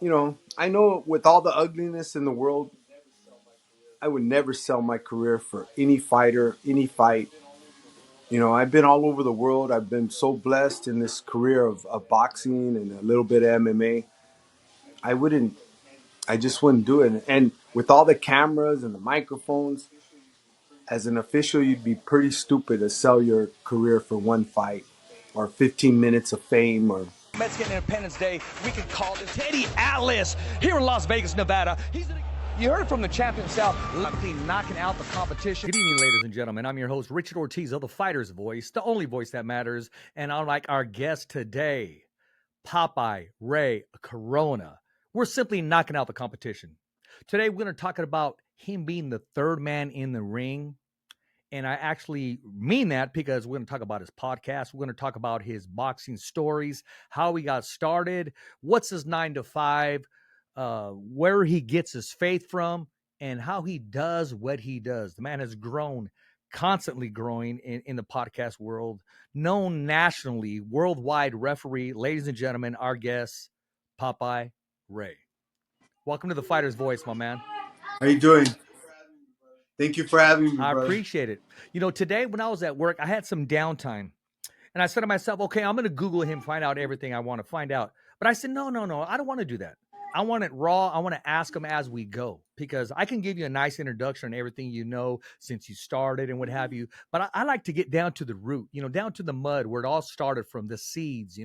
I know with all the ugliness in the world, I would never sell my career for any fighter, any fight. I've been all over the world. I've been so blessed in this career of boxing and a little bit of MMA. I wouldn't, I just wouldn't do it. And with all the cameras and the microphones, as an official, you'd be pretty stupid to sell your career for one fight or 15 minutes of fame or Mexican Independence Day, we could call this Teddy Atlas here in Las Vegas, Nevada. You heard it from the champ himself, luckily knocking out the competition. Good evening, ladies and gentlemen. I'm your host, Richard Ortiz of the Fighter's Voice, the only voice that matters. And unlike our guest today, Popeye Ray Corona, we're simply knocking out the competition. Today, we're going to talk about him being the third man in the ring. And I actually mean that because we're going to talk about his podcast. We're going to talk about his boxing stories, how he got started, what's his 9 to 5, where he gets his faith from, and how he does what he does. The man has grown, constantly growing in the podcast world, known nationally, worldwide referee. Ladies and gentlemen, our guest, Popeye Ray. Welcome to the Fighter's Voice, my man. How you doing? Thank you for having me, brother. I appreciate it. Today when I was at work, I had some downtime. And I said to myself, okay, I'm going to Google him, find out everything I want to find out. But I said, no, I don't want to do that. I want it raw. I want to ask him as we go because I can give you a nice introduction on everything you know since you started and what have you. But I like to get down to the root, down to the mud where it all started from, the seeds,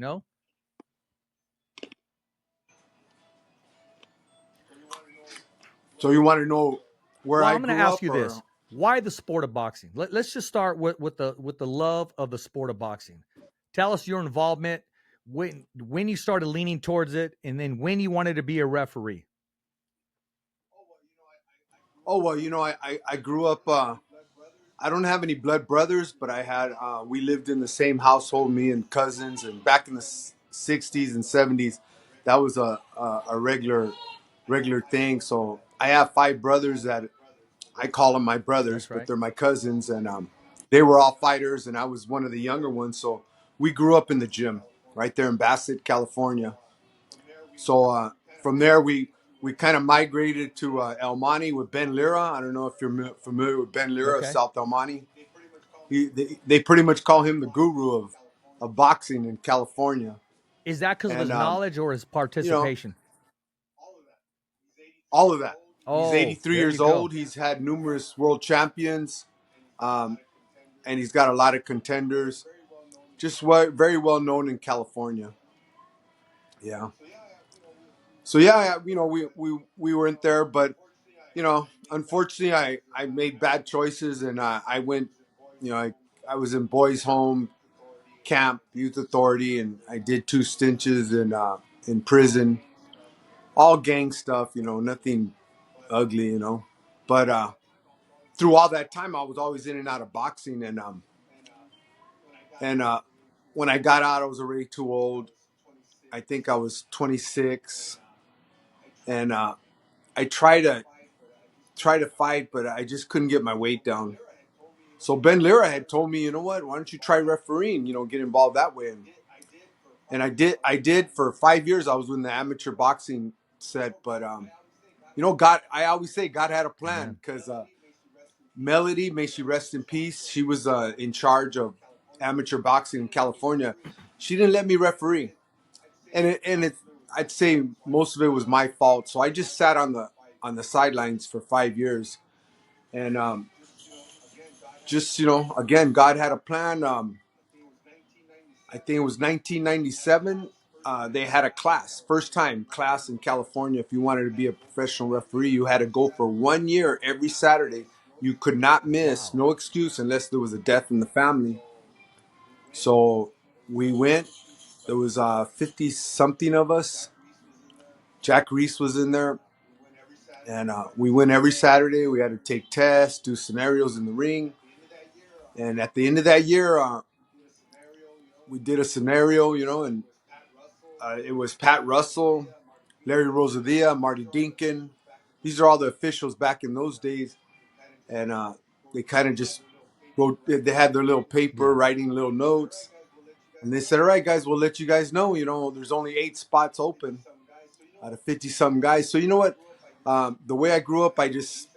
So you want to know where Well, I I'm going grew to ask up, you this. Why the sport of boxing? Let's just start with the love of the sport of boxing. Tell us your involvement, when you started leaning towards it, and then when you wanted to be a referee. Oh, well, I grew up, I don't have any blood brothers, but we lived in the same household, me and cousins. And back in the 60s and 70s, that was a regular thing. So I have five brothers that I call them my brothers, That's but right. they're my cousins. And they were all fighters, and I was one of the younger ones. So we grew up in the gym right there in Bassett, California. So from there, we kind of migrated to El Monte with Ben Lira. I don't know if you're familiar with Ben Lira of Okay. South El Monte. They pretty much call him the guru of boxing in California. Is that because of his And, knowledge or his you know, participation? all of that. He's Oh, 83 there you years go. old. He's had numerous world champions, um, and he's got a lot of contenders. Just very well known in California. Yeah. So yeah, we weren't there, but unfortunately, I made bad choices, and I went, I was in boys' home camp, youth authority, and I did 2 stinches in prison, all gang stuff, nothing ugly, But through all that time, I was always in and out of boxing, and when I got out, I was already too old. I think I was 26, and I tried to fight, but I just couldn't get my weight down. So Ben Lira had told me, you know what? Why don't you try refereeing? Get involved that way. And I did. I did for 5 years. I was in the amateur boxing set, but God. I always say God had a plan Amen. because Melody, may she rest in peace. She was in charge of amateur boxing in California. She didn't let me referee, and I'd say most of it was my fault. So I just sat on the sidelines for 5 years, and just again, God had a plan. I think it was 1997. They had a class, first time class in California. If you wanted to be a professional referee, you had to go for 1 year every Saturday. You could not miss, Wow. no excuse, unless there was a death in the family. So we went. There was 50 something of us. Jack Reese was in there, and we went every Saturday. We had to take tests, do scenarios in the ring, and at the end of that year, we did a scenario, and it was Pat Russell, Larry Rosadilla, Marty Dinkin. These are all the officials back in those days, and they kind of just wrote. They had their little paper, Yeah. writing little notes, and they said, "All right, guys, we'll let you guys know. There's only 8 spots open. out of 50 something guys. So you know what? The way I grew up, I just,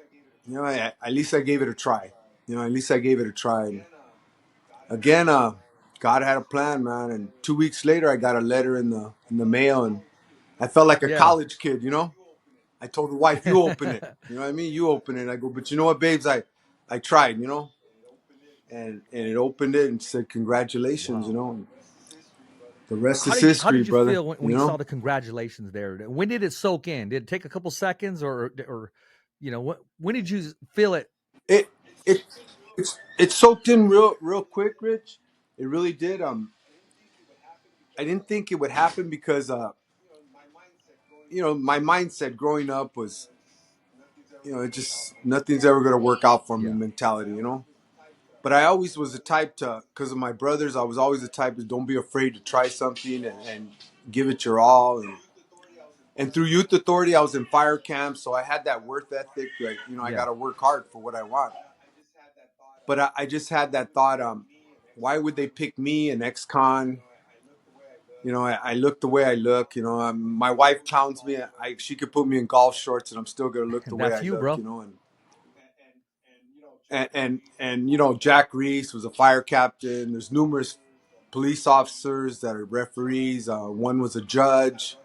at least I gave it a try. At least I gave it a try. And again, God had a plan, man. And 2 weeks later, I got a letter in the mail, and I felt like a Yeah. college kid. I told the wife, "You open it." You know what I mean? You open it. I go, but you know what, babes? I tried. And it opened it and said, "Congratulations." Wow. The rest How is did how history, did you brother. feel when you saw the congratulations there? When did it soak in? Did it take a couple seconds, or when did you feel it? It it it soaked in real quick, Rich. It really did. I didn't think it would happen because my mindset growing up was, it just nothing's ever gonna work out for me Yeah. mentality. But I always was the type to, because of my brothers, I was always the type to don't be afraid to try something and give it your all. And through youth authority, I was in fire camp, so I had that work ethic. Like, I got Yeah. to work hard for what I want. But I just had that thought, why would they pick me, an ex-con? I look the way I look. My wife pounds me. She could put me in golf shorts, and I'm still gonna look the way I That's you, look. bro. And Jack Reese was a fire captain. There's numerous police officers that are referees. One was a judge.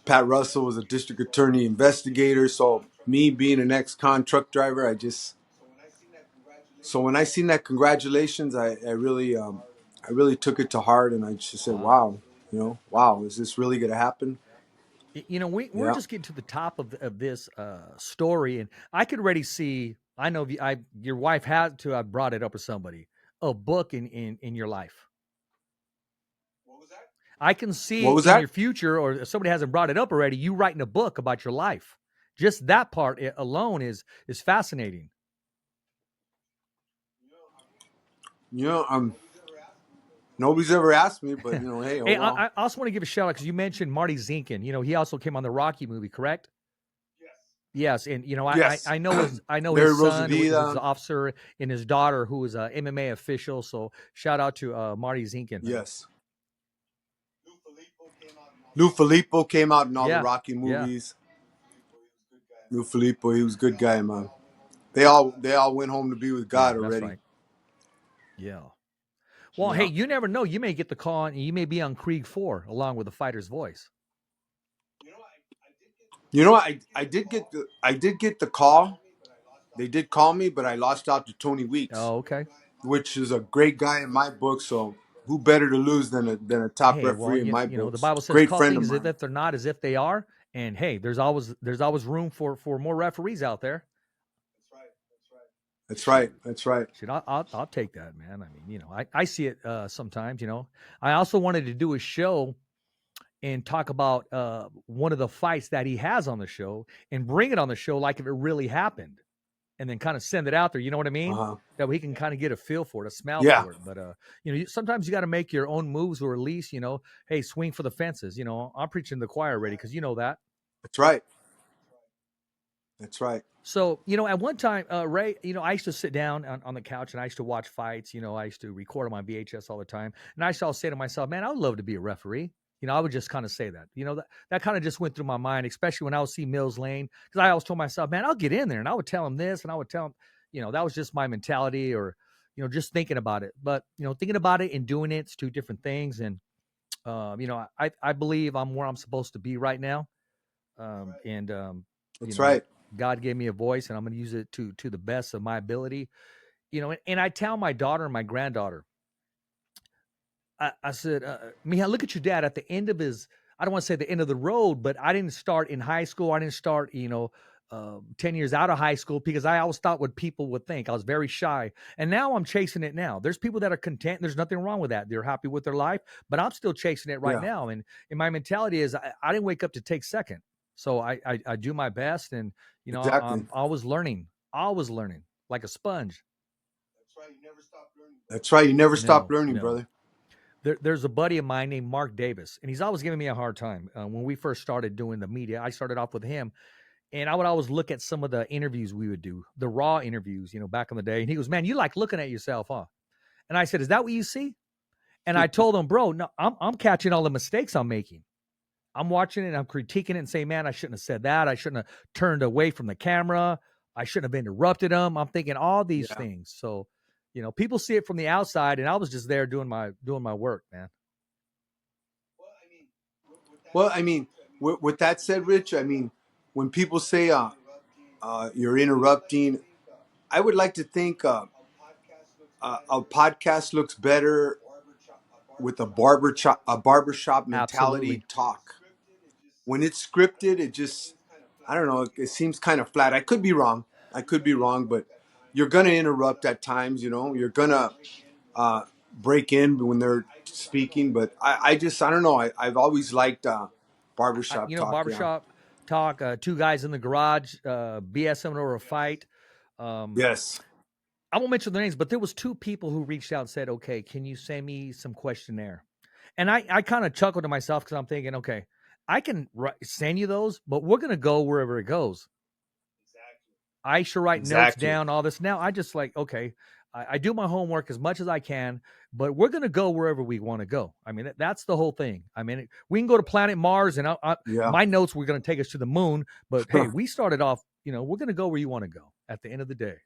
Pat Russell was a district attorney investigator. So me being an ex-con truck driver, so when I seen that congratulations, I really took it to heart, and I just said, Wow. wow, wow, is this really gonna happen? We're Yeah. just getting to the top of this story, and I could already see. I know your wife had to have brought it up with somebody. A book in your life. I can see What was in your that? future, or if somebody hasn't brought it up already, you writing a book about your life. Just that part alone is fascinating. You know, nobody's ever asked me, but hey, oh Hey, well. I also want to give a shout out because you mentioned Marty Zinkin. He also came on the Rocky movie, correct? Yes, and Yes. I know Larry his son who's an Rosavilla. officer and his daughter who is a MMA official. So shout out to Marty Zinkin, man. Yes. Lou Filippo came out in all the Yeah, Rocky yeah, movies. Lou Filippo, he was a good guy, man. They all went home to be with yeah. God That's already. right. Yeah. Well, hey, Yeah. you never know. You may get the call, and you may be on Krieg 4 along with the fighter's voice. I did get the call. They did call me, but I lost out to Tony Weeks, Oh, okay. which is a great guy in my book. So who better to lose than a top Hey, well, referee in my the books? Bible says, Great "Call friend of things as mine. if they're not, as if they are." And hey, there's always room for more referees out there. That's right. Shoot. That's right. Shoot, I'll take that, man. I mean, I see it sometimes. I also wanted to do a show and talk about one of the fights that he has on the show and bring it on the show like if it really happened, and then kind of send it out there. You know what I Uh mean? huh. That we can kind of get a feel for it, a smell Yeah. for it. But sometimes you got to make your own moves, or at least hey, swing for the fences. I'm preaching to the choir already because you know that. That's right. That's right. So, at one time, Ray, I used to sit down on the couch and I used to watch fights. I used to record them on VHS all the time. And I used to say to myself, man, I would love to be a referee. I would just kind of say that. That kind of just went through my mind, especially when I would see Mills Lane. Because I always told myself, man, I'll get in there and I would tell him this and I would tell him, that was just my mentality, or, just thinking about it. But, thinking about it and doing it's two different things. And, I believe I'm where I'm supposed to be right now. And, That's right. God gave me a voice, and I'm going to use it to the best of my ability. And I tell my daughter and my granddaughter, I said, Mija, look at your dad at the end of his, I don't want to say the end of the road, but I didn't start in high school. I didn't start, 10 years out of high school because I always thought what people would think. I was very shy. And now I'm chasing it now. There's people that are content. There's nothing wrong with that. They're happy with their life, but I'm still chasing it right Yeah. now. And my mentality is I didn't wake up to take second. So I do my best, and Exactly. I'm always learning like a sponge. That's right. You never stop No, learning, no. brother. There's a buddy of mine named Mark Davis, and he's always giving me a hard time. When we first started doing the media, I started off with him, and I would always look at some of the interviews we would do, the raw interviews, back in the day. And he goes, man, you like looking at yourself, huh? And I said, is that what you see? And I told him, bro, no, I'm catching all the mistakes I'm making. I'm watching it and I'm critiquing it and saying, man, I shouldn't have said that. I shouldn't have turned away from the camera. I shouldn't have interrupted them. I'm thinking all these Yeah. things. So, people see it from the outside, and I was just there doing my work, man. Well, I mean, with that said, Rich, I mean, when people say you're interrupting, I would like to think a podcast looks better with a barbershop mentality Absolutely. talk. When it's scripted, it just, I don't know, it seems kind of flat. I could be wrong. But you're gonna interrupt at times. You're gonna break in when they're speaking. But I don't know. I've always liked barbershop talk. Yeah. Barbershop talk, two guys in the garage, BSing over a fight. Yes. I won't mention their names, but there was two people who reached out and said, okay, can you send me some questionnaire? And I kind of chuckled to myself because I'm thinking, okay, I can send you those, but we're going to go wherever it goes. I should write notes down, all this. Now I just like, okay, I do my homework as much as I can, but we're going to go wherever we want to go. I mean, that's the whole thing. I mean, we can go to planet Mars and my notes were going to take us to the moon, but hey, we started off, we're going to go where you want to go at the end of the day.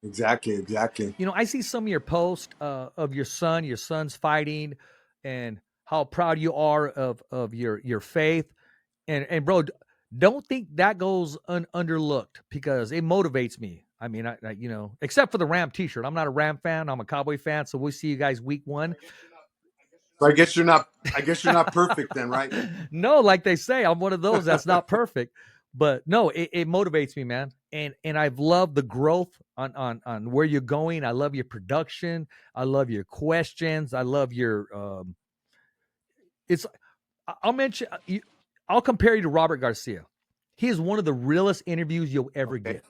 Exactly. I see some of your posts of your son's fighting and how proud you are of your faith. And bro, don't think that goes underlooked because it motivates me. I mean, I except for the Ram t-shirt. I'm not a Ram fan. I'm a Cowboy fan. So we'll see you guys week 1. So I guess you're not perfect then, right? No, like they say, I'm one of those that's not perfect. But no, it motivates me, man. And I've loved the growth on where you're going. I love your production. I love your questions. I love your I'll compare you to Robert Garcia. He is one of the realest interviews you'll ever get.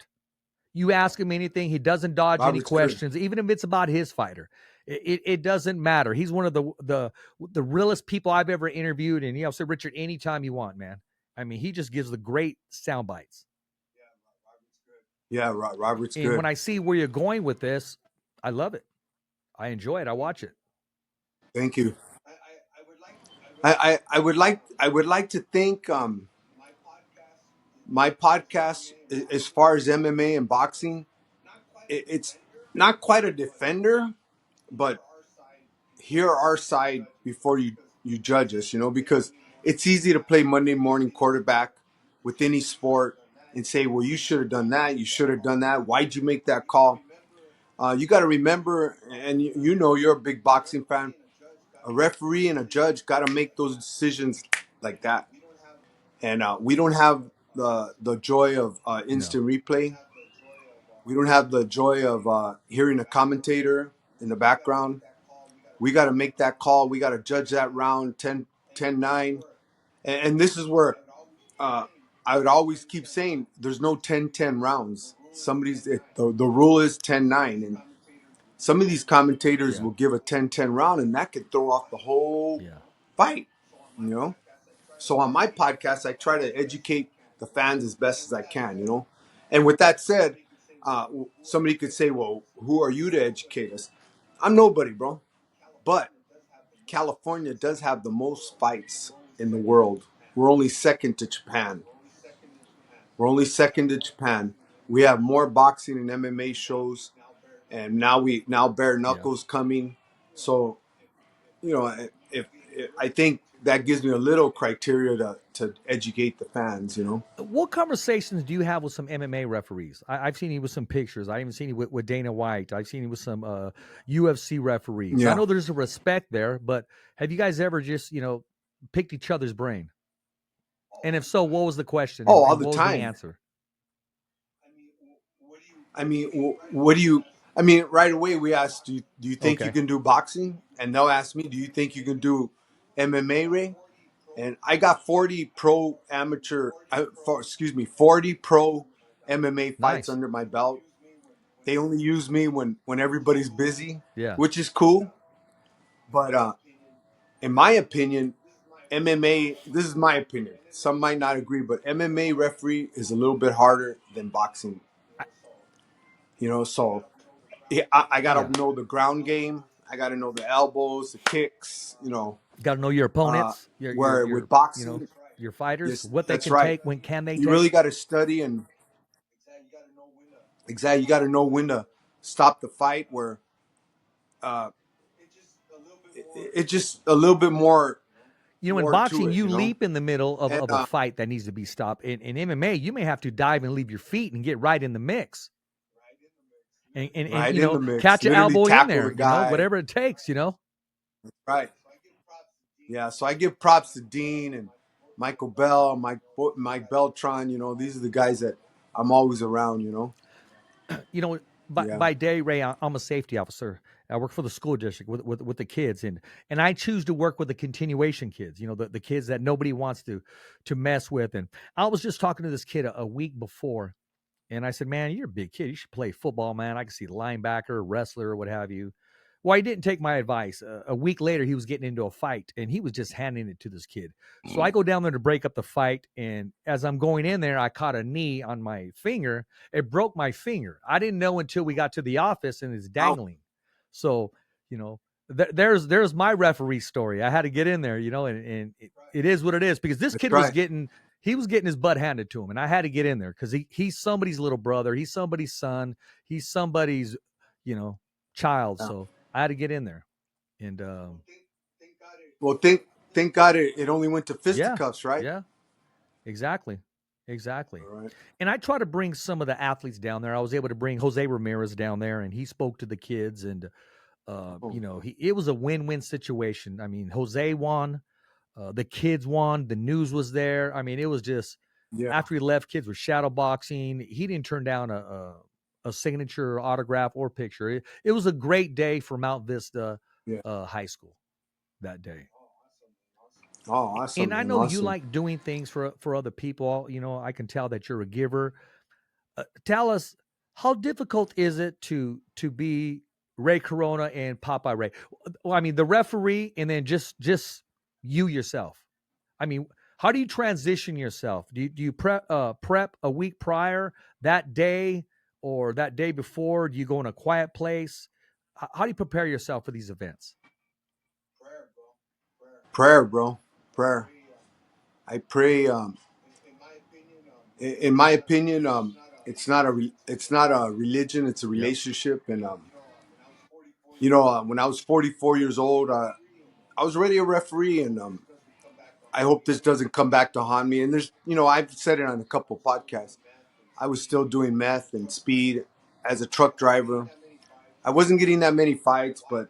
You ask him anything, he doesn't dodge any questions, even if it's about his fighter. It doesn't matter. He's one of the realest people I've ever interviewed. And say, Richard, anytime you want, man. I mean, he just gives the great sound bites. Yeah, Robert's good. And when I see where you're going with this, I love it. I enjoy it. I watch it. Thank you. I would like to think my podcast, as far as MMA and boxing, it's not quite a defender, but hear our side before you judge us, because it's easy to play Monday morning quarterback with any sport and say, well, you should have done that. You should have done that. Why'd you make that call? You got to remember, and you're a big boxing fan, a referee and a judge got to make those decisions like that. And we don't have the joy of instant replay. We don't have the joy of hearing a commentator in the background. We got to make that call. We got to judge that round 10-9. And this is where I would always keep saying there's no 10-10 rounds. The rule is 10-9. And some of these commentators will give a 10-10 round, and that could throw off the whole fight, So on my podcast, I try to educate the fans as best as I can, And with that said, somebody could say, well, who are you to educate us? I'm nobody, bro. But California does have the most fights in the world. We're only second to Japan. We have more boxing and MMA shows, and now bare knuckles coming. So, if I think that gives me a little criteria to educate the fans, What conversations do you have with some MMA referees? I've seen you with some pictures. I even seen you with Dana White. I've seen you with some UFC referees. Yeah. I know there's a respect there, but have you guys ever just, picked each other's brain? And if so, what was the question? Oh, all and the what time. was the answer? Right away we ask, do you think you can do boxing? And they'll ask me, do you think you can do MMA, Ray? And I got 40 pro MMA fights under my belt. They only use me when everybody's busy, which is cool. But in my opinion, MMA, this is my opinion. Some might not agree, but MMA referee is a little bit harder than boxing. So I got to know the ground game. I got to know the elbows, the kicks, Got to know your opponents, where with you know, boxing, your fighters, yes, what they that's can right. take, when can they You really take. got to study and exactly. You got to know when to stop the fight. Where uh, it's just a little bit You know, in more to boxing, it, you you know. leap in the middle And of a fight that needs to be stopped. In MMA, you may have to dive and leave your feet and get right in the mix. And right you in know, the mix, catch an literally elbow in tackle there, the you know, guy. whatever it takes, you know. Right. Yeah. So I give props to Dean and Michael Bell, Mike Beltron. You know, these are the guys that I'm always around. You know. You know, Yeah. by day, Ray, I'm a safety officer. I work for the school district with the kids, and I choose to work with the continuation kids. You know, the kids that nobody wants to mess with. And I was just talking to this kid a week before, and I said, "Man, you're a big kid. You should play football, man. I can see linebacker, wrestler, or what have you." Well, he didn't take my advice. A week later, he was getting into a fight, and he was just handing it to this kid. So I go down there to break up the fight, and as I'm going in there, I caught a knee on my finger. It broke my finger. I didn't know until we got to the office, and it's Oh, dangling. So, you know, there's my referee story. I had to get in there, you know, and it is what it is, because this that's kid was right. getting his butt handed to him, and I had to get in there because he's somebody's little brother, he's somebody's son, he's somebody's, you know, child. Yeah. So I had to get in there, and Well, thank God it only went to yeah, fisticuffs, right? yeah, exactly, exactly. All right. And I try to bring some of the athletes down there. I was able to bring Jose Ramirez down there, and he spoke to the kids, and Oh, you know, it was a win-win situation. I mean, Jose won, the kids won, the news was there. I mean, it was just, yeah. after he left, kids were shadow boxing. He didn't turn down a signature, autograph, or picture. It was a great day for Mount Vista Yeah. High School that day. Oh, And awesome, I man. know you Awesome. like doing things for other people. You know, I can tell that you're a giver. Tell us, how difficult is it to be Ray Corona and Popeye Ray? Well, I mean, the referee, and then just you yourself. I mean, how do you transition yourself? Do you prep a week prior, that day, or that day before? Do you go in a quiet place? How do you prepare yourself for these events? Prayer, bro. Prayer. I pray. In my opinion, it's not a religion. It's a Yep. relationship. And you know, when I was 44 years old, I was already a referee, and I hope this doesn't come back to haunt me. And there's, you know, I've said it on a couple podcasts. I was still doing meth and speed as a truck driver. I wasn't getting that many fights, but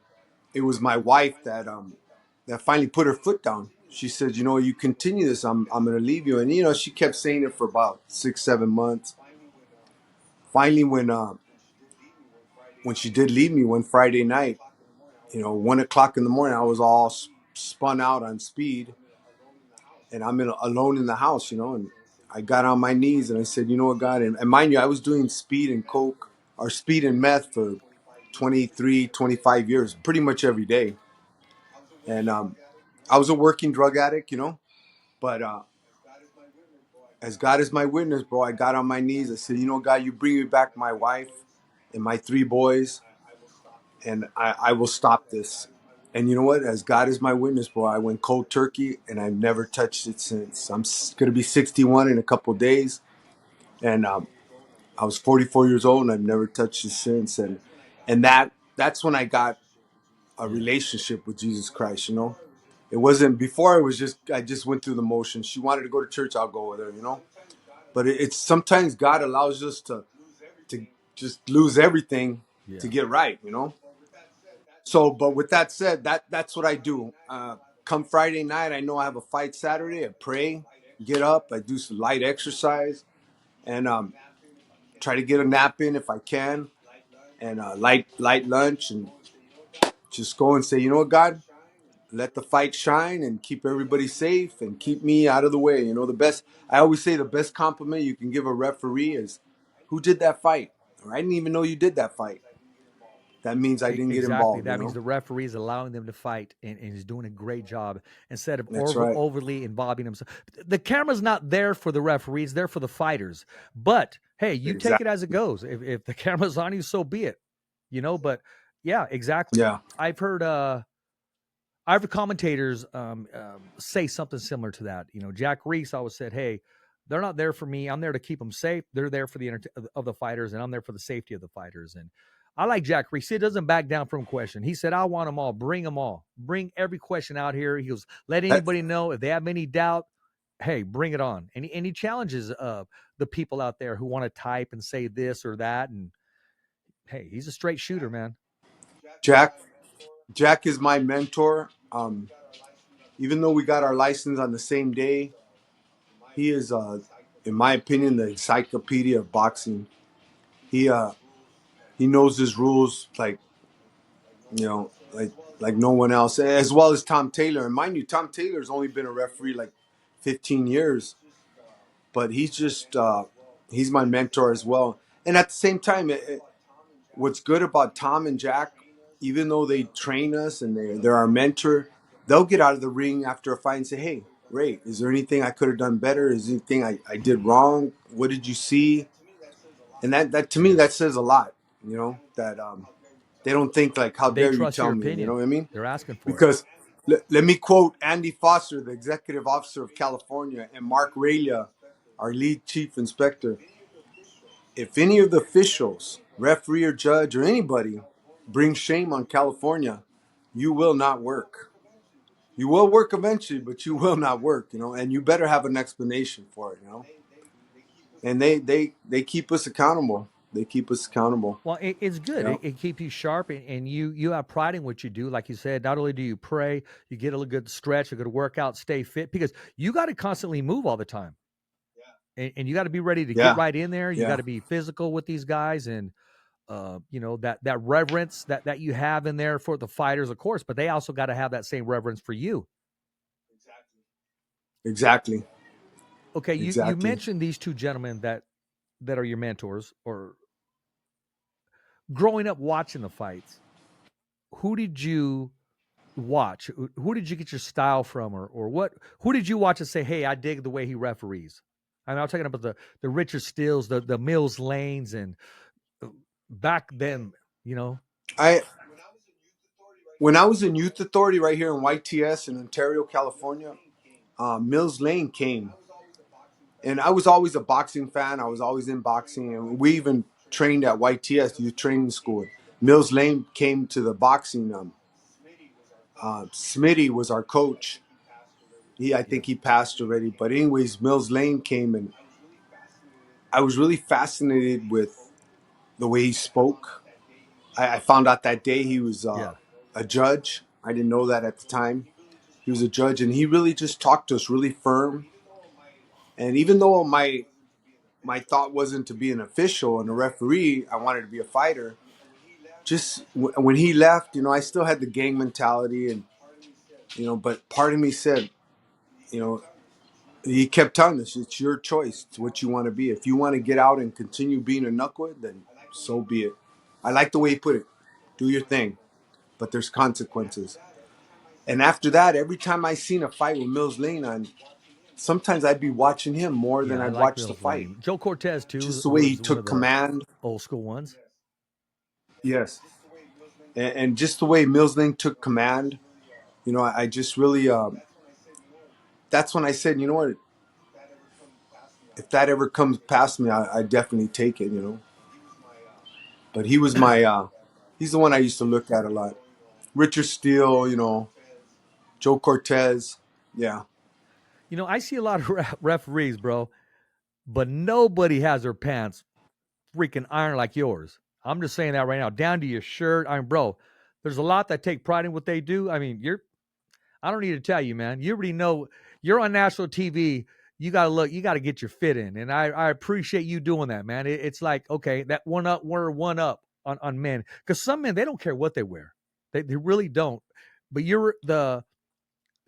it was my wife that finally put her foot down. She said, "You know, you continue this, I'm gonna leave you." And you know, she kept saying it for about 6 7 months. Finally, when she did leave me one Friday night, you know, 1 o'clock in the morning, I was all spun out on speed, and alone in the house, you know, and I got on my knees and I said, "You know what, God," and mind you, I was doing speed and coke or speed and meth for 23, 25 years, pretty much every day. And I was a working drug addict, you know, but as God is my witness, bro, I got on my knees. I said, "You know, God, you bring me back my wife and my 3 boys, and I will stop this." And you know what? As God is my witness, bro, I went cold turkey, and I've never touched it since. I'm going to be 61 in a couple of days, and I was 44 years old, and I've never touched it since. And that's when I got a Yeah. relationship with Jesus Christ. You know, it wasn't before. It was just I just went through the motions. She wanted to go to church, I'll go with her. You know, but it's sometimes God allows us to just lose everything to Yeah. get right. You know. So, but with that said, that's what I do. Come Friday night, I know I have a fight Saturday. I pray, get up, I do some light exercise, and try to get a nap in if I can, and light lunch, and just go and say, you know what, God, let the fight shine and keep everybody safe and keep me out of the way. You know, the best. I always say the best compliment you can give a referee is, "Who did that fight?" Or, "I didn't even know you did that fight." That means I didn't get Exactly. involved. You That means know. the referee is allowing them to fight, and is doing a great job, instead of That's right. overly involving themselves. The camera's not there for the referees; they're for the fighters. But hey, you take it Exactly. as it goes. If the camera's on you, so be it. You know. But yeah, exactly. Yeah. I've heard I've heard commentators say something similar to that. You know, Jack Reese always said, "Hey, they're not there for me. I'm there to keep them safe. They're there for the of the fighters, and I'm there for the safety of the fighters." And I like Jack Reese. He doesn't back down from question. He said, "I want them all. Bring them all. Bring every question out here." He goes, "Let That, anybody know if they have any doubt. Hey, bring it on." And he challenges the people out there who want to type and say this or that. And hey, he's a straight shooter, man. Jack Jack is my mentor. Even though we got our license on the same day, he is, in my opinion, the encyclopedia of boxing. He he knows his rules you know like no one else, as well as Tom Taylor. And mind you, Tom Taylor's only been a referee like 15 years, but he's my mentor as well. And at the same time, what's good about Tom and Jack, even though they train us and they're our mentor, they'll get out of the ring after a fight and say, "Hey, Ray, is there anything I could have done better? Is there anything I did wrong? What did you see?" And that to me, Yeah. that says a lot. That they don't think like, "How They dare you trust tell your me?" You know opinion. what I mean? They're asking for it. Because let me quote Andy Foster, the executive officer of California, and Mark Raylia, our lead chief inspector. If any of the officials, referee or judge or anybody, bring shame on California, you will not work. You will work eventually, but you will not work, and you better have an explanation for it. And they keep us accountable. They keep us accountable. Well, it's good. Yeah. It keeps you sharp, and you have pride in what you do. Like you said, not only do you pray, you get a good stretch, a good workout, stay fit, because you got to constantly move all the time, and you got to be ready to get Yeah. right in there. You got Yeah. to be physical with these guys, and that reverence that you have in there for the fighters, of course, but they also got to have that same reverence for you. Exactly. Okay, you Exactly. mentioned these two gentlemen that are your mentors, or growing up watching the fights. Who did you watch? Who did you get your style from, or what? Who did you watch and say, "Hey, I dig the way he referees"? I mean, I'm talking about the Richard Steels, the Mills Lanes, and uh, back then, you know. I When I was in youth authority right here in YTS in Ontario, California, Mills Lane came, and I was always a boxing fan. I was always in boxing, and we even trained at YTS Youth Training School. Mills Lane came to the boxing. Smitty was our coach. I Yeah, think he passed already, but anyways, Mills Lane came, and I was really fascinated with the way he spoke. I found out that day he was yeah, a judge. I didn't know that at the time. He was a judge, and he really just talked to us really firm. And even though my thought wasn't to be an official and a referee, I wanted to be a fighter. Just when he left, I still had the gang mentality, and but part of me said, you know, he kept telling us, it's your choice. It's what you want to be. If you want to get out and continue being a knucklehead, then so be it. I like the way he put it. Do your thing, but there's consequences. And after that, every time I seen a fight with Mills Lane on, sometimes I'd be watching him more than yeah. I I'd like watch the Mills fight. Lane. Joe Cortez too Just the way he was one of took the command. old school ones. Yes. And just the way Mills Lane took command, I just really, that's when I said, you know what, if that ever comes past me, I definitely take it. But he was he's the one I used to look at a lot. Richard Steele, Joe Cortez. Yeah. I see a lot of referees, bro, but nobody has their pants freaking iron like yours. I'm just saying that right now, down to your shirt. I mean, bro, there's a lot that take pride in what they do. I mean, I don't need to tell you, man. You already know you're on national TV. You got to look, you got to get your fit in. And I appreciate you doing that, man. It's like, okay, that one up, we're one up on men. Because some men, they don't care what they wear. They really don't. But you're the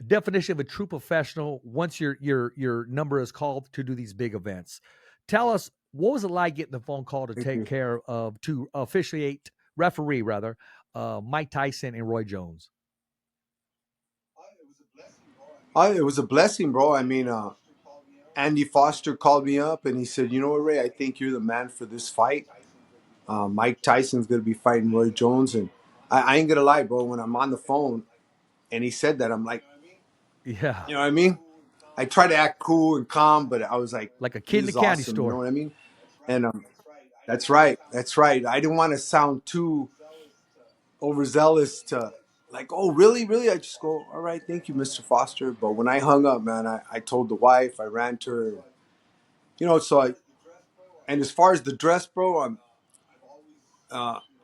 definition of a true professional once your number is called to do these big events. Tell us, what was it like getting the phone call to Thank take you. care of, to officiate, referee rather, Mike Tyson and Roy Jones? It was a blessing, bro. I mean, Andy Foster called me up and he said, "You know what, Ray? I think you're the man for this fight. Mike Tyson's going to be fighting Roy Jones." And I ain't going to lie, bro. When I'm on the phone, and he said that. I'm like, Yeah. you know what I mean? I try to act cool and calm, but I was like, Like a kid this in the is candy awesome. You know store. what I mean? And that's right. That's right. I didn't want to sound too overzealous to like, oh, really? Really? I just go, all right, thank you, Mr. Foster. But when I hung up, man, I told the wife, I ran to her, you know, and as far as the dress, bro,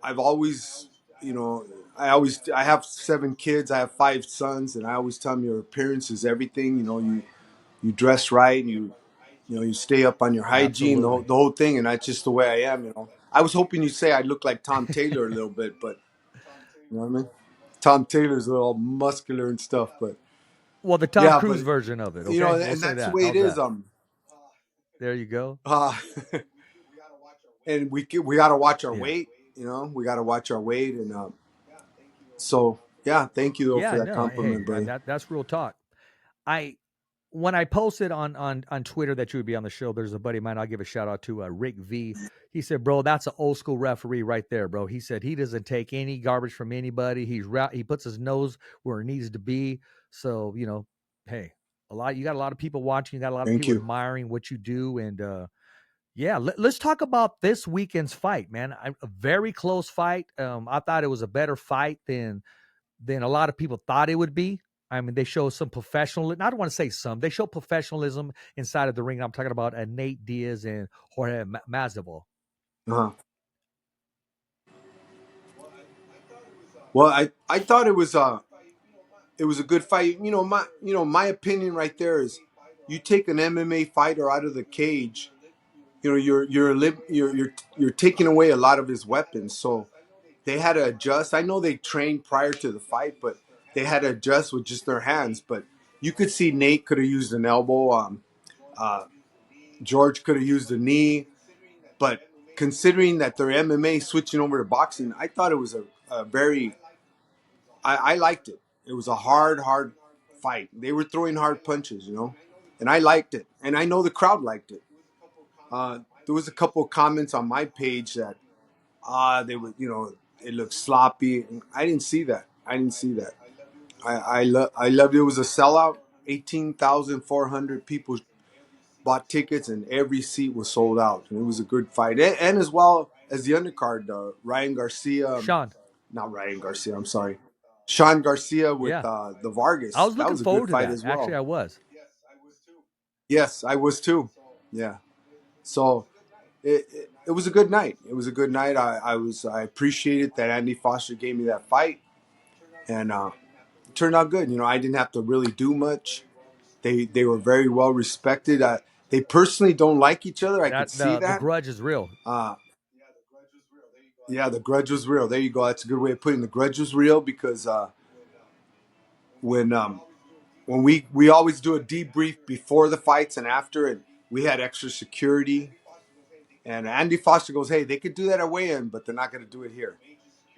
I've always, you know, I have 7 kids, I have 5 sons, and I always tell them your appearance is everything. You know, you dress right, and you know, you stay up on your hygiene, Absolutely. the whole thing, and that's just the way I am. You know, I was hoping you'd say I look like Tom Taylor a little bit, but you know what I mean. Tom Taylor's a little muscular and stuff, but Well, the Tom yeah, Cruise but version of it. you know, Okay, we'll and say that's the that. way it How's is. that? There you go. Uh, and we got to watch our Yeah. weight. You know, we got to watch our weight, and so yeah, thank you though for Yeah. that No. Hey, compliment, buddy. that's real talk. I when I posted on Twitter that you would be on the show, there's a buddy of mine. I'll give a shout out to Rick V. He said, "Bro, that's an old school referee right there, bro." He said he doesn't take any garbage from anybody. He puts his nose where it needs to be. So hey, you got a lot of people watching. You got a lot of Thank people you. admiring what you do, and yeah, let's talk about this weekend's fight, man. A very close fight. I thought it was a better fight than a lot of people thought it would be. I mean, they show some professionalism. I don't want to say some. They show professionalism inside of the ring. I'm talking about Nate Diaz and Jorge Masvidal. Uh-huh. Well, I thought it was a good fight. You know my opinion right there is, you take an MMA fighter out of the cage, you know you're taking away a lot of his weapons. So they had to adjust. I know they trained prior to the fight, but they had to adjust with just their hands. But you could see Nate could have used an elbow. Uh, George could have used a knee. But considering that they're MMA switching over to boxing, I thought it was a very I liked it. It was a hard fight. They were throwing hard punches, you know, and I liked it, and I know the crowd liked it. There was a couple of comments on my page that they were, you know, it looked sloppy. I didn't see that. I didn't see that. I loved it. It was a sellout. 18,400 people bought tickets, and every seat was sold out. And it was a good fight, and as well as the undercard, Ryan Garcia, Sean, not Ryan Garcia. I'm sorry, Sean Garcia with yeah, the I Vargas. was That looking was a good forward to fight that. as Actually, well. I was. Yes, I was too. Yeah. So it was a good night. It was a good night. I appreciated that Andy Foster gave me that fight, and it turned out good. You know, I didn't have to really do much. They were very well respected. They personally don't like each other. I could That see the that. grudge is real. Uh, yeah, the grudge was real. There you go. That's a good way of putting it. The grudge was real because when we always do a debrief before the fights and after, and we had extra security. And Andy Foster goes, "Hey, they could do that at weigh-in, but they're not going to do it here."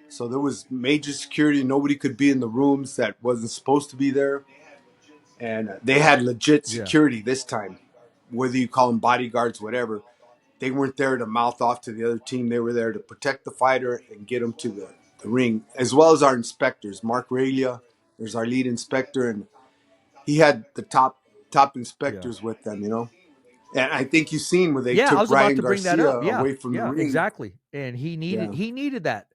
So there was major security. Nobody could be in the rooms that wasn't supposed to be there, and they had legit Yeah, security this time. Whether you call them bodyguards, whatever, they weren't there to mouth off to the other team. They were there to protect the fighter and get him to the ring, as well as our inspectors. Mark Ralia, there's our lead inspector, and he had the top yeah. inspectors with them. You know, and I think you've seen where they Yeah, I took was about Ryan to bring that Garcia up. Yeah, away from the yeah, ring. exactly. And Yeah, he needed that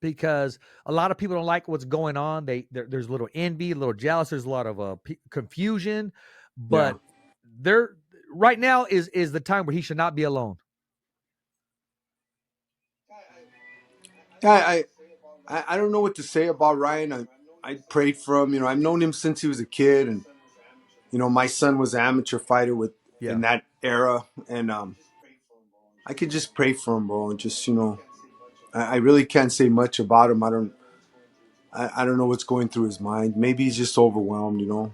because a lot of people don't like what's going on. There's a little envy, a little jealous. There's a lot of confusion, yeah. but there right now is the time where he should not be alone. Yeah, I don't know what to say about Ryan. I prayed for him. You know, I've known him since he was a kid, and you know, my son was an amateur fighter Yeah, in that era, and I could just pray for him, bro. And just I really can't say much about him. I don't know what's going through his mind. Maybe he's just overwhelmed. You know,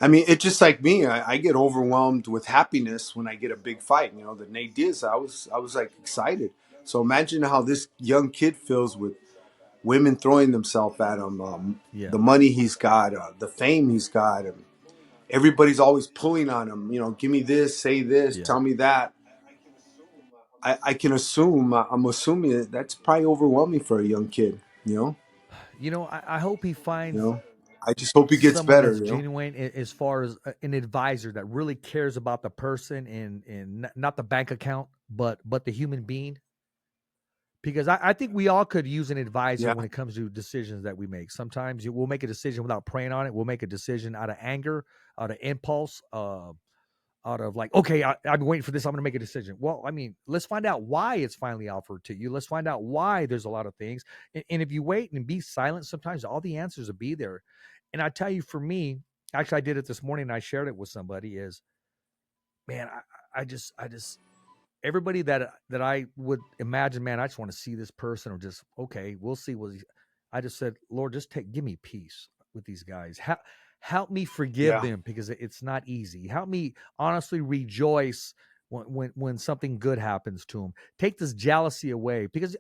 I mean, it's just like me. I get overwhelmed with happiness when I get a big fight. You know, the Nate Diaz, I was like excited. So imagine how this young kid feels with women throwing themselves at him, yeah, the money he's got, the fame he's got, and everybody's always pulling on him. You know, give me this, say this, yeah. tell me that. I can assume, I'm assuming that's probably overwhelming for a young kid. You know? I hope he You finds know, I just hope he gets someone better. that's You know. genuine as far as an advisor that really cares about the person and not the bank account, but the human being. Because I think we all could use an advisor Yeah. when it comes to decisions that we make. Sometimes we'll make a decision without praying on it. We'll make a decision out of anger, out of impulse, out of like, okay, I've been waiting for this. I'm going to make a decision. Well, I mean, let's find out why it's finally offered to you. Let's find out why there's a lot of things. And if you wait and be silent, sometimes all the answers will be there. And I tell you, for me, actually, I did it this morning and I shared it with somebody is, man, I just, everybody that I would imagine, man, I just want to see this person or just, okay, we'll see what I just said, Lord, just give me peace with these guys. Help me forgive Yeah. them because it's not easy. Help me honestly rejoice when something good happens to them. Take this jealousy away because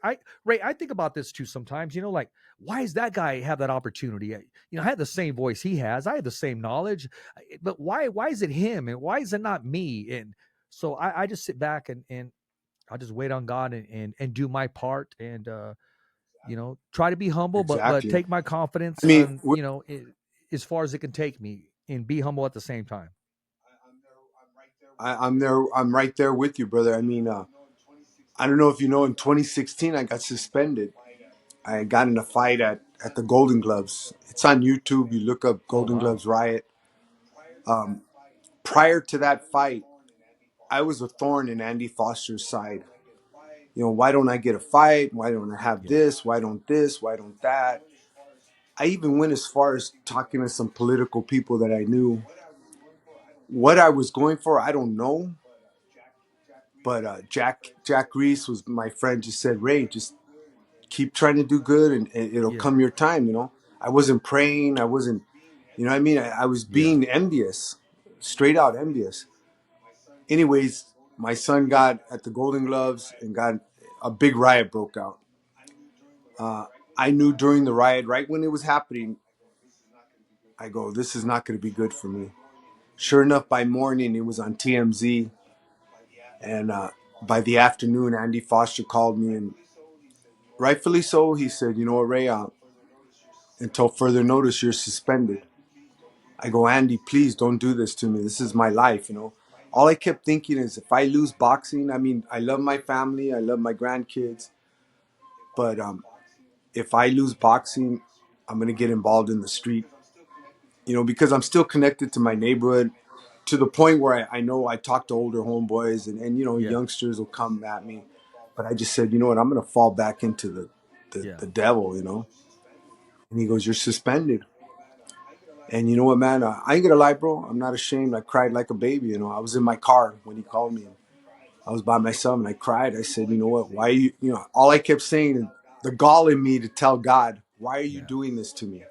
Ray, I think about this too sometimes, like, why does that guy have that opportunity? I had the same voice he has. I have the same knowledge, but why is it him? And why is it not me? And so I just sit back and I'll just wait on God and do my part and try to be humble, but Exactly. take my confidence I mean, on as far as it can take me and be humble at the same time. I'm there. I'm right there with you, brother. I mean, I don't know if you know, in 2016, I got suspended. I got in a fight at the Golden Gloves. It's on YouTube. You look up Oh Golden wow, Gloves riot. Prior to that fight, I was a thorn in Andy Foster's side. Why don't I get a fight? Why don't I have yeah, this? Why don't this? Why don't that? I even went as far as talking to some political people that I knew. What I was going for, I don't know. But Jack Reese was my friend. Just said, Ray, just keep trying to do good, and it'll yeah, come your time. I wasn't praying. I wasn't. You know what I mean? I was yeah, being envious, straight out envious. Anyways, my son got at the Golden Gloves and got a big riot broke out. I knew during the riot, right when it was happening, I go, this is not going to be good for me. Sure enough, by morning, it was on TMZ. And by the afternoon, Andy Foster called me, and rightfully so, he said, you know what, Ray, until further notice, you're suspended. I go, Andy, please don't do this to me. This is my life. All I kept thinking is if I lose boxing, I mean, I love my family, I love my grandkids, but if I lose boxing, I'm going to get involved in the street, because I'm still connected to my neighborhood to the point where I know I talk to older homeboys and yeah, youngsters will come at me. But I just said, you know what, I'm going to fall back into yeah, the devil. And he goes, you're suspended. And you know what, man, I ain't going to lie, bro. I'm not ashamed. I cried like a baby. I was in my car when he called me. I was by myself and I cried. I said, you know what, why are all I kept saying is the gall in me to tell God, why are you yeah. doing this to me?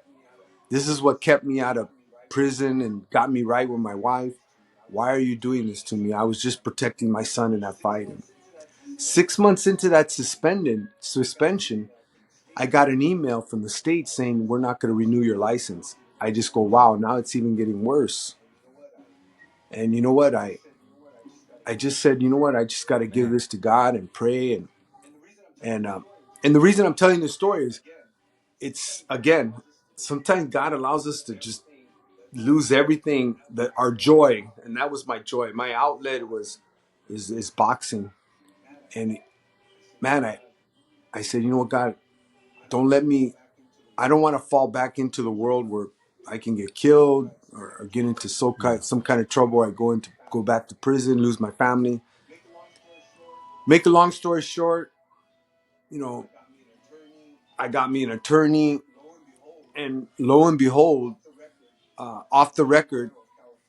This is what kept me out of prison and got me right with my wife. Why are you doing this to me? I was just protecting my son in that fight. And 6 months into that suspension, I got an email from the state saying we're not going to renew your license. I just go, wow, now it's even getting worse. And you know what? I just said, you know what? I just got to give Man, this to God and pray. And the reason I'm telling this story is it's, again, sometimes God allows us to just lose everything, that our joy, and that was my joy. My outlet is boxing. And man, I said, you know what, God, don't let me. I don't want to fall back into the world where I can get killed or get into yeah, some kind of trouble. I go back to prison, lose my family. Make a long story short, you know, I got me an attorney, and lo and behold, off the record,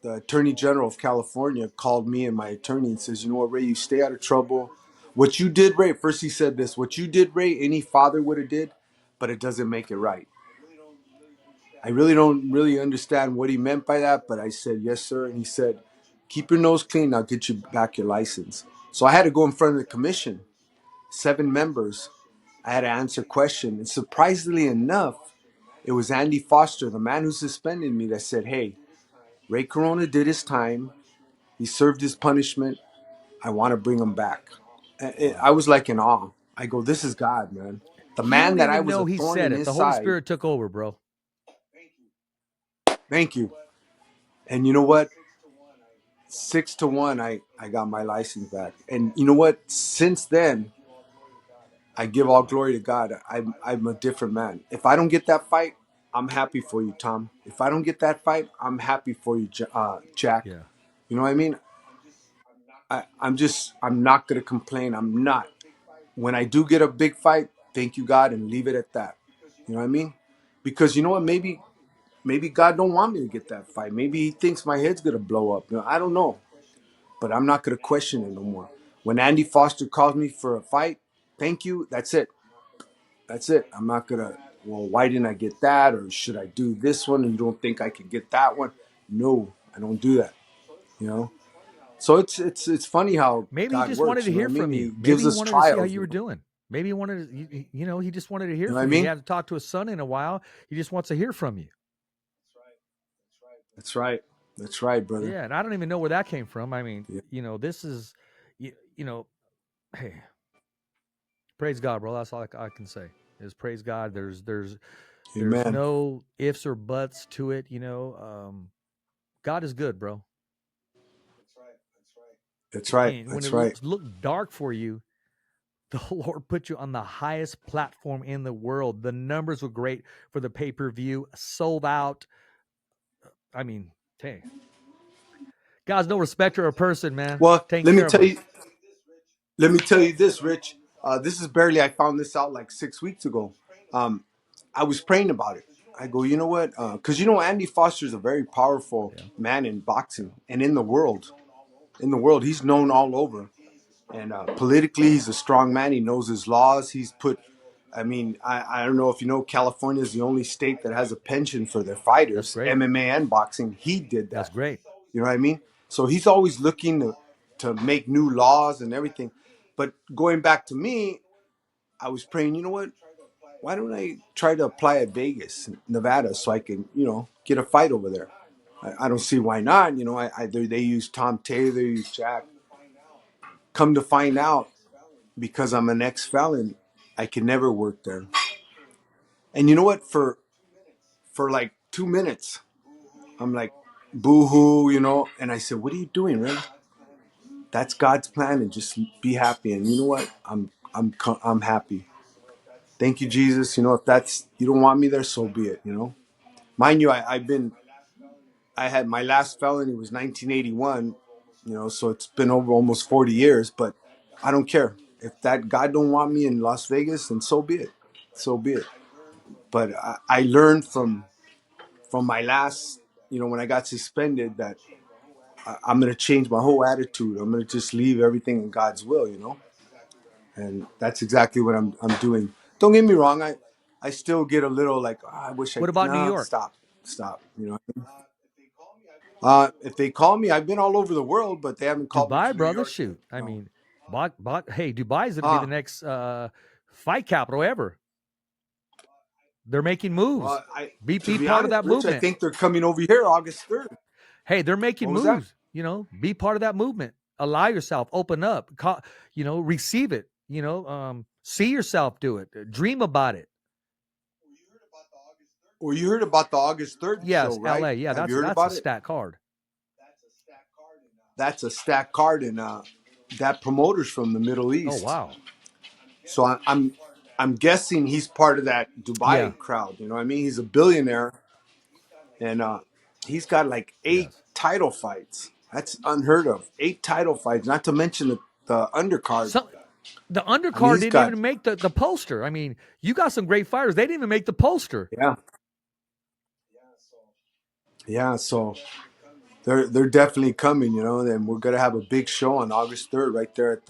the Attorney General of California called me and my attorney and says, you know what, Ray, you stay out of trouble. What you did, Ray, first he said this, what you did, Ray, any father would have did, but it doesn't make it right. I really don't really understand what he meant by that, but I said, yes, sir. And he said, keep your nose clean, I'll get you back your license. So I had to go in front of the commission, 7 members. I had to answer questions. And surprisingly enough, it was Andy Foster, the man who suspended me, that said, hey, Ray Corona did his time. He served his punishment. I want to bring him back. I wow. was like in awe. I go, this is God, man. The He man don't that I even was a know he thorn said in it. his The Holy side. Spirit took over, bro. Thank you. And you know what? 6-1, I got my license back. And you know what? Since then, I give all glory to God. I'm a different man. If I don't get that fight, I'm happy for you, Tom. If I don't get that fight, I'm happy for you, Jack. Yeah. You know what I mean? I'm not going to complain. I'm not. When I do get a big fight, thank you, God, and leave it at that. You know what I mean? Because you know what? Maybe God don't want me to get that fight. Maybe he thinks my head's going to blow up. You know, I don't know. But I'm not going to question it no more. When Andy Foster calls me for a fight, thank you. That's it. That's it. I'm not going to, well, why didn't I get that? Or should I do this one? And you don't think I can get that one? No, I don't do that. You know? So it's funny how Maybe he God just wanted works. to You know what hear I mean? from He you. Maybe gives he us wanted to see how trials. you were You doing. Maybe he wanted to, he just wanted to hear know what I from you. He mean? hasn't talked to his son in a while. He just wants to hear from you. That's right. That's right, brother. Yeah, and I don't even know where that came from. I mean, Yeah. this is, hey, praise God, bro. That's all I can say is praise God. There's Amen. no ifs or buts to it. God is good, bro. That's right. And when it That's right. looked dark for you, the Lord put you on the highest platform in the world. The numbers were great for the pay-per-view, sold out. I mean, hey, God's no respecter of person, man. Well, Taking care of us. let me tell you this, Rich. This is barely, I found this out like 6 weeks ago. I was praying about it. I go, you know what? Because, Andy Foster is a very powerful Yeah, man in boxing and in the world. In the world, he's known all over. And politically, he's a strong man. He knows his laws. I don't know if you know, California is the only state that has a pension for their that's fighters, great. MMA and boxing. He did That's that. great. You know what I mean? So he's always looking to make new laws and everything. But going back to me, I was praying, you know what? Why don't I try to apply at Vegas, Nevada, so I can, get a fight over there? I don't see why not. They use Tom Taylor, they use Jack. Come to find out, because I'm an ex-felon, I can never work there. And you know what? For like 2 minutes, I'm like, boo-hoo, And I said, what are you doing, Ray? That's God's plan, and just be happy. And you know what? I'm happy. Thank you, Jesus. If that's, you don't want me there, so be it. Mind you, I had my last felony was 1981. So it's been over almost 40 years. But I don't care if that God don't want me in Las Vegas, then so be it. So be it. But I learned from my last, when I got suspended, that I'm going to change my whole attitude. I'm going to just leave everything in God's will. And that's exactly what I'm doing. Don't get me wrong. I still get a little like, I wish What about New York? stop. If they call me, I've been all over the world, but they haven't called me Dubai, to New brother, York yet. shoot. I No. mean, hey, Dubai is going to be the next fight capital ever. They're making moves. Well, Be to be part of honest, that Rich, I movement. think they're coming over here August 3rd. Hey, they're making What was that? moves. Be part of that movement. Allow yourself, open up, receive it. See yourself do it. Dream about it. Well, you heard about the August 3rd show, Yes, right? LA. Yeah, Have you heard that's a about it? stat card. That's a stacked card, and that promoter's from the Middle Oh East. wow. So I'm guessing he's part of that Yeah. Dubai crowd. You know what I mean? He's a billionaire, and he's got like 8 Yes. title fights. That's unheard of. 8 title fights, not to mention the undercard. Some the I mean, undercard he's didn't got, even make the poster. I mean, you got some great fighters. They didn't even make the poster. yeah, yeah. So they're definitely coming, and we're gonna have a big show on August 3rd, right there at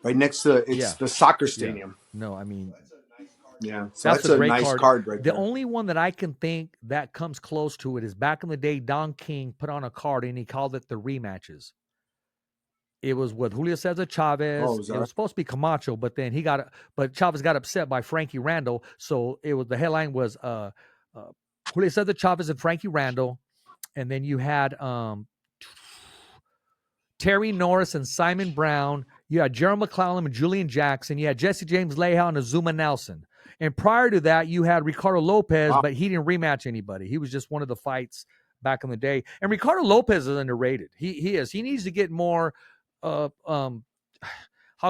right next to it's Yeah. the soccer Yeah. stadium. No, I mean, Yeah, so that's that's a a great nice card. card right The there. only one that I can think that comes close to it is back in the day, Don King put on a card and he called it the rematches. It was with Julio Cesar Chavez. Oh, is that It right? was supposed to be Camacho, but then but Chavez got upset by Frankie Randall. So the headline was Julio Cesar Chavez and Frankie Randall. And then you had Terry Norris and Simon Brown. You had Gerald McClellan and Julian Jackson. You had Jesse James Leal and Azuma Nelson. And prior to that, you had Ricardo Lopez, Wow. but he didn't rematch anybody. He was just one of the fights back in the day. And Ricardo Lopez is underrated. He is. He needs to get more, how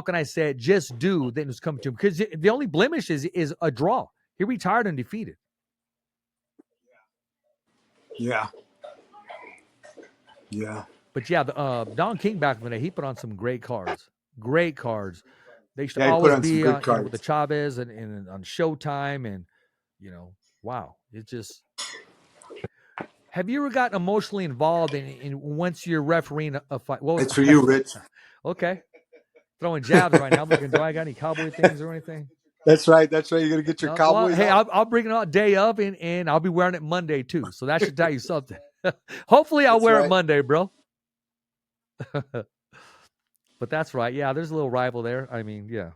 can I say it, just due than was coming to him. Because the only blemish is a draw. He retired undefeated. Yeah. Yeah. But yeah, Don King back in the day, he put on some great cards. Great cards. They used to Yeah, he put always on some be good with cards. the Chavez and on Showtime, and wow, it just. Have you ever gotten emotionally involved in once you're refereeing a fight? What was It's for you, Rich. Okay, throwing jabs right now. I'm looking, do I got any cowboy things or anything? That's right. That's right. You're gonna get your Well, Cowboys hey, on? I'll bring it on day of, and I'll be wearing it Monday too. So that should tell you something. Hopefully, I'll That's wear it right. Monday, bro. But that's right. Yeah, there's a little rival there. I mean, yeah,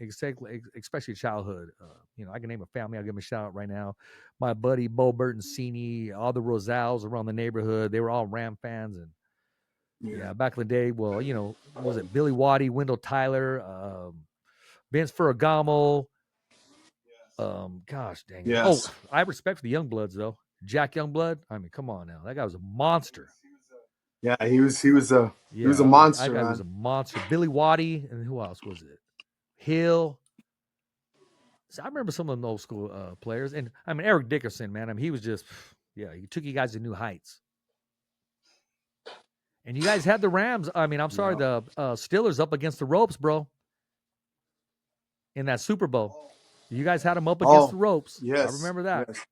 especially childhood. I can name a family. I'll give them a shout out right now. My buddy Bo Bertoncini, all the Rosales around the neighborhood. They were all Ram fans, and yeah, back in the day. Well, was it Billy Waddy, Wendell Tyler, Vince Ferragamo? Gosh dang it! Yes. Oh, I have respect for the Youngbloods though. Jack Youngblood. I mean, come on now, that guy was a monster. Yeah, he was a Yeah, monster, that guy man. was a monster. Billy Waddy, and who else was it? Hill. So I remember some of the old school players, and I mean Eric Dickerson, man. I mean he was just, he took you guys to new heights. And you guys had the Rams. I mean, I'm sorry, the Steelers up against the ropes, bro. In that Super Bowl, you guys had them up against the ropes. Yes. I remember that. Yes.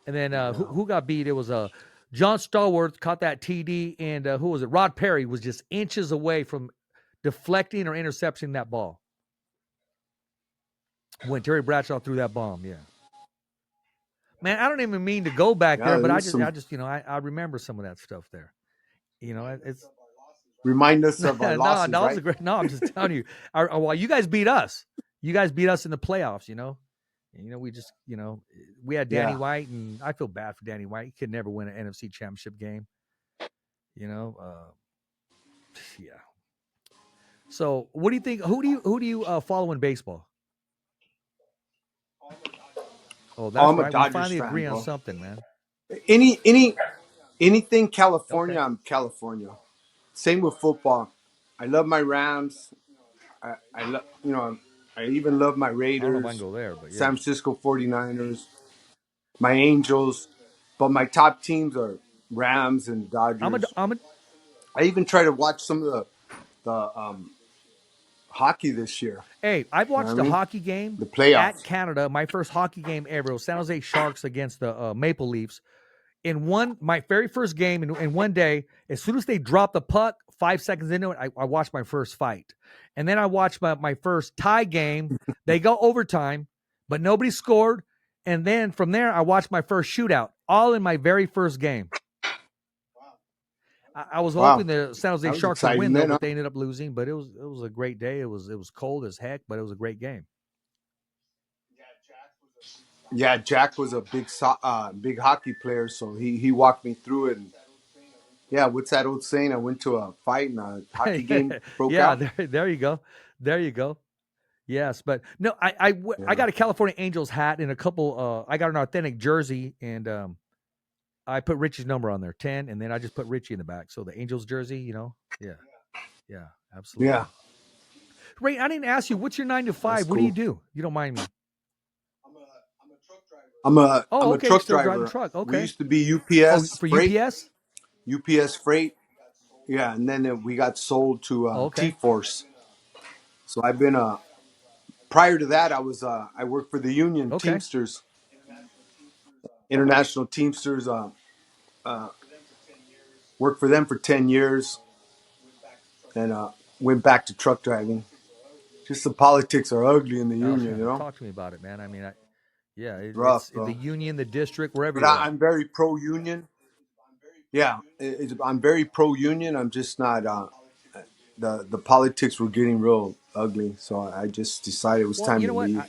And then who got beat? It was John Stallworth caught that TD, and who was it? Rod Perry was just inches away from deflecting or intercepting that ball when Terry Bradshaw threw that bomb. Yeah, man, I don't even mean to go back there, but I just I remember some of that stuff there. It's remind us of our losses, no, right? I'm just telling you. Well, you guys beat us. You guys beat us in the playoffs. And, we just we had Danny White, and I feel bad for Danny White. He could never win an NFC Championship game. Yeah. So, what do you think? Who do you follow in baseball? Oh, that's right. We finally agree on something, man. Anything California, Okay. I'm California. Same with football. I love my Rams. I love I even love my I don't know if I can Raiders, go there, but yeah. San Francisco 49ers, my Angels, but my top teams are Rams and Dodgers. I even try to watch some of the hockey this year. Hey, I've watched a hockey game the playoffs at Canada. My first hockey game ever was San Jose Sharks against the Maple Leafs. My very first game in one day, as soon as they dropped the puck, 5 seconds into it, I watched my first fight. And then I watched my first tie game. They go overtime, but nobody scored. And then from there, I watched my first shootout, all in my very first game. I was hoping the San Jose Sharks would win, though, but they ended up losing. But it was a great day. It was cold as heck, but it was a great game. Yeah, Jack was a big hockey player, so he walked me through it. And yeah, what's that old saying? I went to a fight and a hockey game broke out. Yeah, there you go. There you go. Yes, but no, I got a California Angels hat and a couple. I got an authentic jersey, and I put Richie's number on there, 10, and then I just put Richie in the back. So the Angels jersey, yeah, absolutely. Yeah. Ray, I didn't ask you, what's your 9 to 5? What do you do? You don't mind me? I'm a truck driver. Truck. Okay. We used to be UPS for Freight. UPS? UPS Freight. Yeah, and then we got sold to T-Force. So I've been prior to that I worked for the union Teamsters. International Teamsters, worked for them for 10 years and went back to truck driving. Just the politics are ugly in the union, Talk to me about it, man. I mean, rough, it's the union, the district, wherever but you're at. I'm very pro-union. Yeah, I'm very pro-union. I'm just not. The politics were getting real ugly, so I just decided it was time to leave.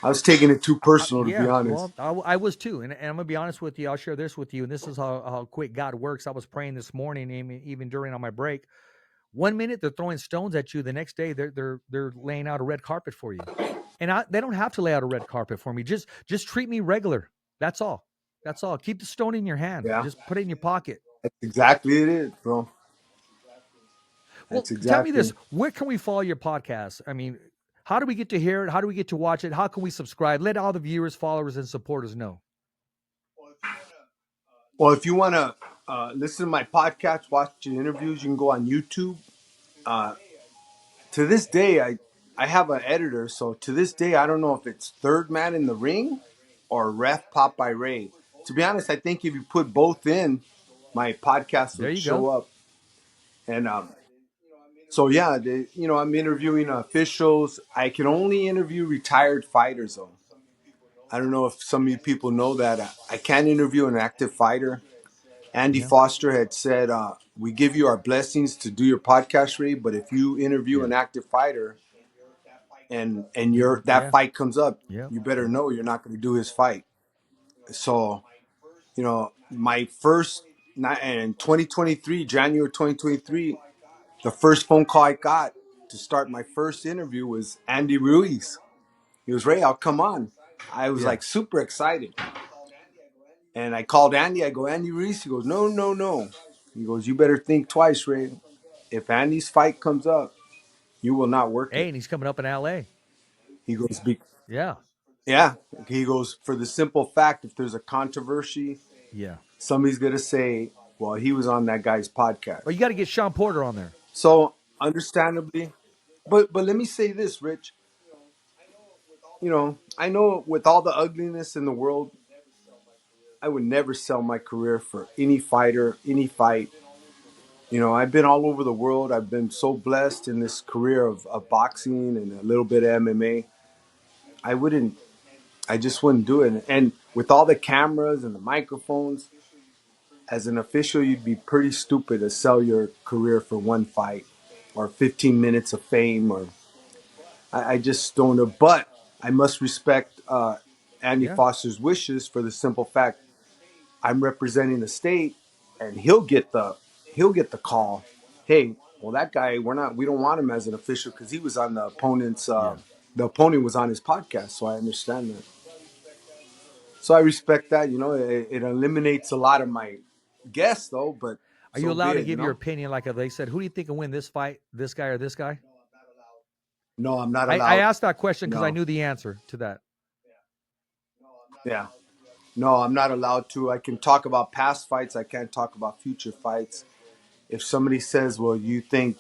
I was taking it too personal, to be Yeah, honest. well, I was too, and I'm gonna be honest with you. I'll share this with you, and this is how quick God works. I was praying this morning, even during on my break. 1 minute they're throwing stones at you, the next day they're laying out a red carpet for you, and they don't have to lay out a red carpet for me. Just treat me regular. That's all. That's all. Keep the stone in your hand. Yeah, Just put it in your pocket. that's exactly it is, bro. Well, That's tell me this: exactly. where can we follow your podcast? I mean, how do we get to hear it? How do we get to watch it? How can we subscribe? Let all the viewers, followers, and supporters know. Well, if you want to listen to my podcast, watch the interviews, you can go on YouTube. Uh, to this day, I have an editor, so to this day, I don't know if it's Third Man in the Ring or Ref Popeye Ray. To be honest, I think if you put both in, my podcast There would you go. show up. And so yeah, I'm interviewing officials. I can only interview retired fighters, though. I don't know if some of you people know that I can't interview an active fighter. Andy Yeah, Foster had said, "We give you our blessings to do your podcast, Ray, but if you interview yeah, an active fighter and your that yeah, fight comes up, yeah, you better know you're not going to do his fight." So, my first night in 2023, January 2023, the first phone call I got to start my first interview was Andy Ruiz. He was, "Ray, I'll come on." I was yeah. like super excited. And I called Andy. I go, "Andy Ruiz." He goes, "No, no, no." He goes, "You better think twice, Ray. If Andy's fight comes up, you will not work Hey, it." and he's coming up in LA. He goes, Yeah, "Yeah." He goes, "For the simple fact, if there's a controversy, yeah. somebody's going to say, well, he was on that guy's podcast." Well, you got to get Sean Porter on there. So, understandably, but let me say this, Rich. I know with all the ugliness in the world, I would never sell my career for any fighter, any fight. I've been all over the world. I've been so blessed in this career of boxing and a little bit of MMA. I wouldn't, I just wouldn't do it. And with all the cameras and the microphones, as an official, you'd be pretty stupid to sell your career for one fight or 15 minutes of fame. Or I just don't know. But I must respect Andy Yeah, Foster's wishes for the simple fact I'm representing the state, and he'll get the call. Hey, well, that guy, we don't want him as an official because he was on the opponent's. yeah. The opponent was on his podcast, so I understand that. So I respect that. It eliminates a lot of my guests, though. But Are you so allowed be to it. give your opinion? Like if they said, "Who do you think will win this fight? This guy or this guy?" No, I'm not I allowed. asked that question because I No, knew the answer to that. yeah, no, I'm not allowed to. I can talk about past fights. I can't talk about future fights. If somebody says, "Well, you think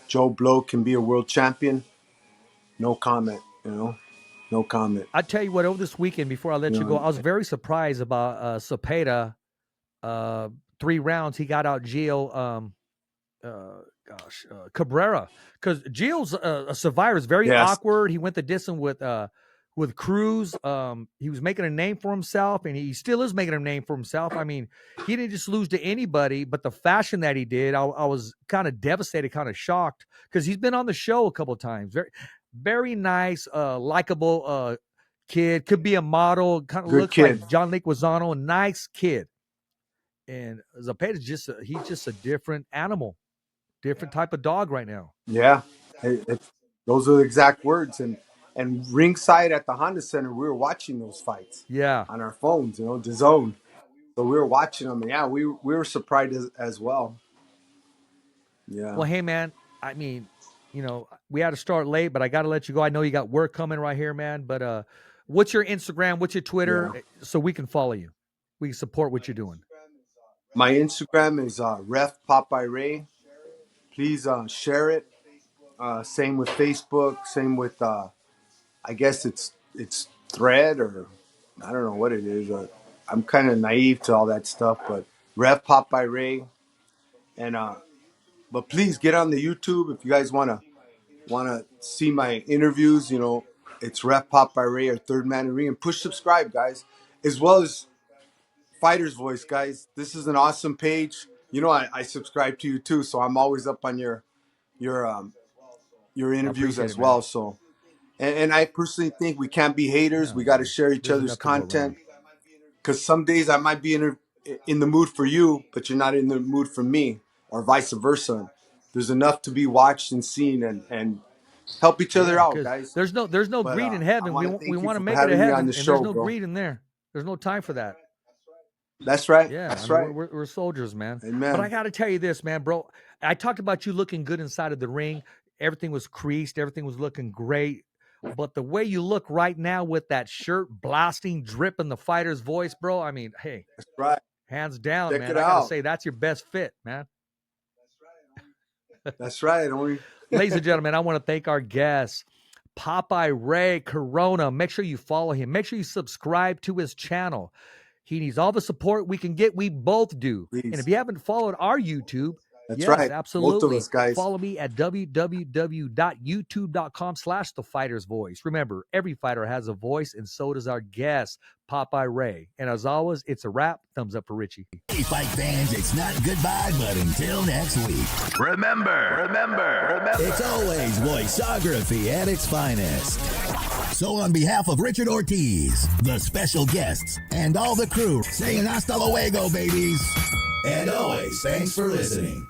Joe Blow can be a world champion?" No comment. No comment. I tell you what, over this weekend, before I let You you go, know, I was very surprised about Cepeda. 3 rounds, he got out Gio. Cabrera, because Gio's a survivor is very yes, awkward. He went the distance with Cruz. He was making a name for himself, and he still is making a name for himself. I mean, he didn't just lose to anybody, but the fashion that he did, I was kind of devastated, kind of shocked, because he's been on the show a couple of times. Very, very nice, likable kid. Could be a model. Kind of good looks kid. like John Leguizamo. Nice kid. And Zepeda's he's just a different animal, different type of dog right now. Yeah, those are the exact words. And ringside at the Honda Center, we were watching those fights Yeah. on our phones. The zone. So we were watching them. And yeah, we were surprised as well. Yeah, Well, hey man, I mean, we had to start late, but I got to let you go. I know you got work coming right here, man. But what's your Instagram? What's your Twitter? yeah. So we can follow you. We can support what you're doing. My Instagram is Ref Popeye Ray. Please share it. Same with Facebook. Same with I guess it's Thread, or I don't know what it is. I'm kind of naive to all that stuff, but Ref Popeye Ray, and but please get on the YouTube if you guys wanna see my interviews. It's Ref Popeye Ray or Third Man in the Ring, and push subscribe, guys, as well as Fighter's Voice, guys. This is an awesome page. I subscribe to you too, so I'm always up on your your I interviews appreciate as it, man. well. So And I personally think we can't be haters. Yeah, We got to man. share each There's other's enough to go around. content. Because some days I might be in the mood for you, but you're not in the mood for me, or vice versa. There's enough to be watched and seen, and help each other Yeah, out, because guys. there's no But greed in I heaven. want to We thank you want to for make it to having me on heaven, the and there's show, no bro. greed in there. There's no time for that. That's right. Yeah, I That's mean right. we're soldiers, man. But I Amen. got to tell you this, man, bro. I talked about you looking good inside of the ring. Everything was creased. Everything was looking great. But the way you look right now with that shirt blasting, dripping the fighter's voice, bro. I mean, hey, That's right. hands down, Check man. it I got to out. say that's your best fit, man. That's right. Only Ladies and gentlemen, I want to thank our guest, Popeye Ray Corona. Make sure you follow him. Make sure you subscribe to his channel. He needs all the support we can get. We both do. And if please. you haven't followed our YouTube, That's yes, right. Both of absolutely. us, guys. Follow me at www.youtube.com/thefightersvoice. Remember, every fighter has a voice, and so does our guest, Popeye Ray. And as always, it's a wrap. Thumbs up for Richie. Hey, fight fans, it's not goodbye, but until next week. Remember, it's always voiceography at its finest. So on behalf of Richard Ortiz, the special guests, and all the crew, saying hasta luego, babies. And always, thanks for listening.